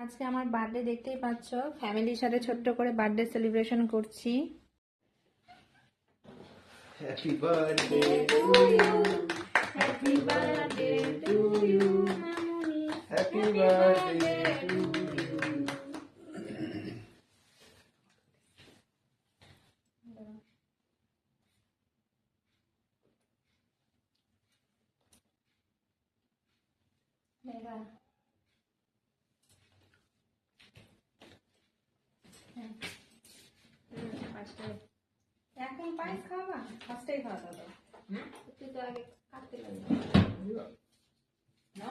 আজকে আমার বার্থডে দেখতেই পাচ্ছ, ফ্যামিলির সাথে ছোট্ট করে বার্থডে সেলিব্রেশন করছি। Happy birthday to you, happy birthday to you, happy birthday to you. এখন পায়েস খাওয়া ফার্স্টেই খাওয়া দাও। তুই তো আগে কাটতে লাগবে না?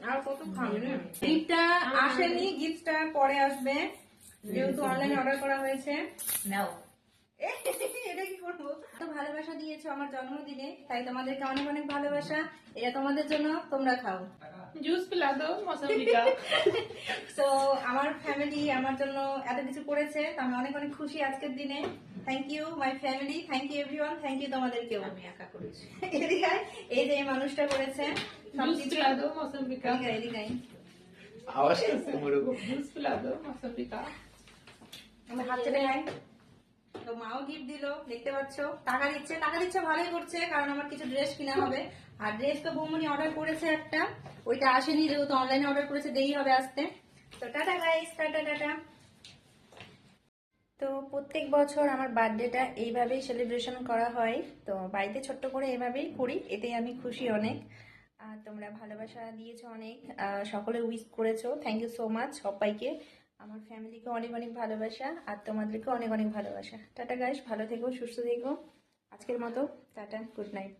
আর কত খাবে না? গিফটটা আসেনি, গিফটটা পরে আসবে, যেহেতু অনলাইনে অর্ডার করা হয়েছে। নাও এটা কি করবো? তো ভালোবাসা দিয়েছো আমার জন্মদিনে, তাই তোমাদেরকে অনেক অনেক ভালোবাসা। এটা তোমাদের জন্য, তোমরা খাও। জুস পিলা দো মৌসম্বি কা। তো আমার ফ্যামিলি আমার জন্য এত কিছু করেছে, তো আমি অনেক অনেক খুশি আজকের দিনে। Thank you my family, thank you everyone, thank you তোমাদেরকেও। আমি একা করেছি। এদিকে এই যে এই মানুষটা করেছে জুস পিলা দো মৌসম্বি কা। এদিকে আওয়াজ করছে ওরকম। জুস পিলা দো মৌসম্বি কা। আমরা হাত চেটে খাই। তো মাও গিফট দিল, দেখতে পাচ্ছ। টাকা দিচ্ছে ভালোই করছে, কারণ আমার কিছু ড্রেস কিনা হবে। আর ড্রেস তো বৌমনি অর্ডার করেছে একটা, ওইটা আসেনি, যেহেতু অনলাইনে অর্ডার করেছে, দেরি হবে আসতে। তো টাটা গাইস, টাটা টাটা। তো প্রত্যেক বছর আমার বার্থডেটা এইভাবেই সেলিব্রেশন করা হয়। তো বাড়িতে ছোট্ট করে এভাবেই করি, এতেই আমি খুশি অনেক। আর তোমরা ভালোবাসা দিয়েছো অনেক, সকলে উইশ করেছো, থ্যাংক ইউ সো মাচ সবাইকে। আমার ফ্যামিলিকে অনেক অনেক ভালোবাসা, আর তোমাদেরকে অনেক অনেক ভালোবাসা। টাটা গাইস, ভালো থেকো, সুস্থ থেকো। আজকের মতো টাটা, গুড নাইট।